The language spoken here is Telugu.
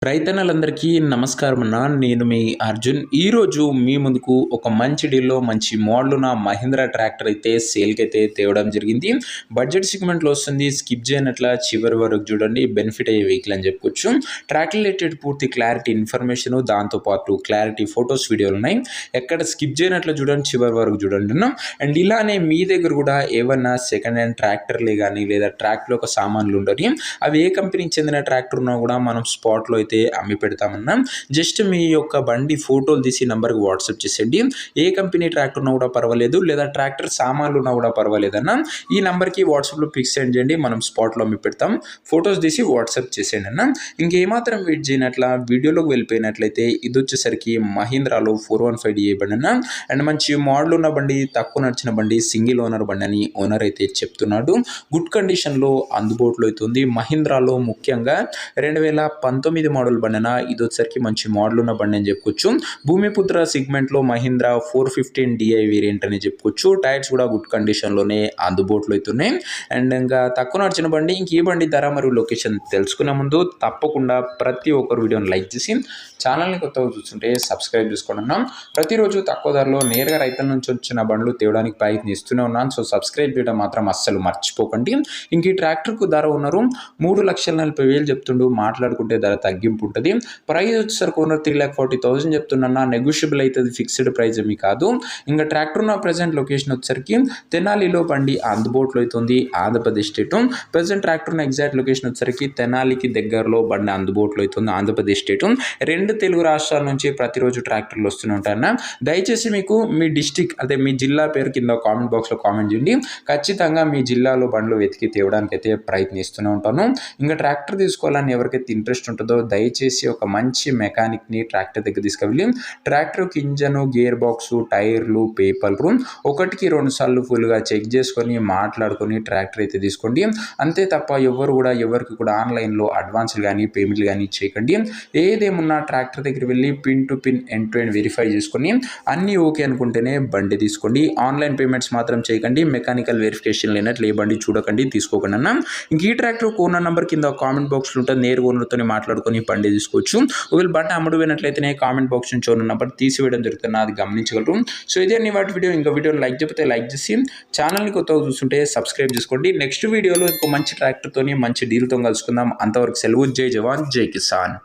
రైతన్నలందరికీ నమస్కారం అన్న. నేను మీ అర్జున్. ఈరోజు మీ ముందుకు ఒక మంచి డీల్లో మంచి మోడల్ ఉన్న మహీంద్రా ట్రాక్టర్ అయితే సేల్కి అయితే తేవడం జరిగింది. బడ్జెట్ సెగ్మెంట్లో వస్తుంది. స్కిప్ చేయనట్ల చివరి వరకు చూడండి. బెనిఫిట్ అయ్యే వెహికల్ అని చెప్పుకోవచ్చు. ట్రాక్టర్ రిలేటెడ్ పూర్తి క్లారిటీ ఇన్ఫర్మేషన్, దాంతోపాటు క్లారిటీ ఫొటోస్, వీడియోలు ఉన్నాయి. ఎక్కడ స్కిప్ చేయనట్లు చూడండి, చివరి వరకు చూడండి అన్న. అండ్ ఇలానే మీ దగ్గర కూడా ఏమన్నా సెకండ్ హ్యాండ్ ట్రాక్టర్లే కానీ లేదా ట్రాక్లో ఒక సామాన్లు ఉండని, అవి ఏ కంపెనీకి చెందిన ట్రాక్టర్ ఉన్నా కూడా మనం స్పాట్లో అయితే అమ్మి పెడతామన్నా. జస్ట్ మీ యొక్క బండి ఫోటోలు తీసి నంబర్కి వాట్సాప్ చేసేయండి. ఏ కంపెనీ ట్రాక్టర్ ఉన్నా కూడా పర్వాలేదు, లేదా ట్రాక్టర్ సామాన్లు ఉన్నా కూడా పర్వాలేదన్నా ఈ నంబర్కి వాట్సాప్లో పిక్స్ సెండ్ చేయండి. మనం స్పాట్లో అమ్మి పెడతాం. ఫొటోస్ తీసి వాట్సాప్ చేసేయండి అన్న. ఇంకేమాత్రం వెయిట్ చేయనట్ల వీడియోలోకి వెళ్ళిపోయినట్లయితే ఇది వచ్చేసరికి మహీంద్రాలో 415 DI బండి అన్న. అండ్ మంచి మోడల్ ఉన్న బండి, తక్కువ నడిచిన బండి, సింగిల్ ఓనర్ బండి అని ఓనర్ అయితే చెప్తున్నాడు. గుడ్ కండిషన్లో అందుబాటులో అవుతుంది. మహీంద్రాలో ముఖ్యంగా 2019 మోడల్ బండిన ఇది వచ్చరికి మంచి మోడల్ ఉన్న బండి అని చెప్పుకోవచ్చు. భూమిపుత్ర సెగ్మెంట్లో మహీంద్రా 415 DI వేరియంట్ అని చెప్పుకోవచ్చు. టైర్స్ కూడా గుడ్ కండిషన్లోనే అందుబాటులో అవుతున్నాయి. అండ్ ఇంకా తక్కువ నడిచిన బండి, ఇంక ఈ బండి ధర మరియు లొకేషన్ తెలుసుకునే ముందు తప్పకుండా ప్రతి ఒక్కరు వీడియోని లైక్ చేసి ఛానల్ని కొత్తగా చూస్తుంటే సబ్స్క్రైబ్ చేసుకోండి అన్నాం. ప్రతిరోజు తక్కువ ధరలో నేరుగా రైతుల నుంచి వచ్చిన బండ్లు తేవడానికి ప్రయత్నిస్తూనే ఉన్నాను. సో సబ్స్క్రైబ్ చేయడం మాత్రం అస్సలు మర్చిపోకండి. ఇంక ఈ ట్రాక్టర్కు ధర ఉన్నారు 3,40,40,000 చెప్తుండు. మాట్లాడుకుంటే ధర తగ్గింపు ఉంటుంది. ప్రైస్ వచ్చేసరికి ఓనర్ 3,40,000 చెప్తున్నా. నెగోషియబుల్ అవుతుంది, ఫిక్స్డ్ ప్రైస్ ఏమి కాదు. ఇంకా ట్రాక్టర్ ఉన్న ప్రజెంట్ లొకేషన్ వచ్చేసరికి తెనాలిలో బండి అందుబాటులో అవుతుంది. ఆంధ్రప్రదేశ్ స్టేట్. ప్రజెంట్ ట్రాక్టర్ ఉన్న ఎగ్జాక్ట్ లొకేషన్ వచ్చేసరికి తెనాలికి దగ్గరలో బండి అందుబాటులో అవుతుంది. ఆంధ్రప్రదేశ్ స్టేట్. 2 తెలుగు రాష్ట్రాల నుంచి ప్రతిరోజు ట్రాక్టర్లు వస్తూనే ఉంటాయన్న. దయచేసి మీకు మీ డిస్టిక్, అదే మీ జిల్లా పేరు కింద కామెంట్ బాక్స్లో కామెంట్ చేయండి. ఖచ్చితంగా మీ జిల్లాలో బండ్లు వెతికి తేవడానికి అయితే ప్రయత్నిస్తూనే ఉంటాను. ఇంకా ట్రాక్టర్ తీసుకోవాలని ఎవరికైతే ఇంట్రెస్ట్ ఉంటుందో దయచేసి ఒక మంచి మెకానిక్ని ట్రాక్టర్ దగ్గర తీసుకెళ్ళి ట్రాక్టర్కి ఇంజను, గేర్ బాక్సు, టైర్లు, పేపర్లు 1-2 సార్లు ఫుల్గా చెక్ చేసుకొని మాట్లాడుకొని ట్రాక్టర్ అయితే తీసుకోండి. అంతే తప్ప ఎవరికి కూడా ఆన్లైన్లో అడ్వాన్స్లు కానీ పేమెంట్లు కానీ చేయకండి. ఏదేమున్నా ట్రాక్టర్ దగ్గర వెళ్ళి pin to pin end to end verify చేసుకొని అన్నీ ఓకే అనుకుంటేనే బండి తీసుకోండి. ఆన్లైన్ పేమెంట్స్ మాత్రం చేయకండి. మెకానికల్ వెరిఫికేషన్ లేనట్లు ఏ బండి చూడకండి, తీసుకోకండి అన్న. ఇంక ఈ ట్రాక్టర్ ఓనర్ నెంబర్ కింద కామెంట్ బాక్స్లో ఉంటుంది. నేరుగా ఓనర్తో మాట్లాడుకొని బండి తీసుకోవచ్చు. ఒకవేళ బండి అమ్ముడు పోయినట్లయితేనే కామెంట్ బాక్స్ నుంచి ఓనర్ నెంబర్ తీసివేయడం జరుగుతుంది, అది గమనించగలరు. సో ఇదే నీ వాటి వీడియో. ఇంకా వీడియోని లైక్ చెప్తే లైక్ చేసి ఛానల్ని కొత్తగా చూస్తుంటే సబ్స్క్రైబ్ చేసుకోండి. నెక్స్ట్ వీడియోలో ఇంకో మంచి ట్రాక్టర్తో మంచి డీల్తో కలుసుకుందాం. అంతవరకు సెలవు. జై జవాన్, జై కిసాన్.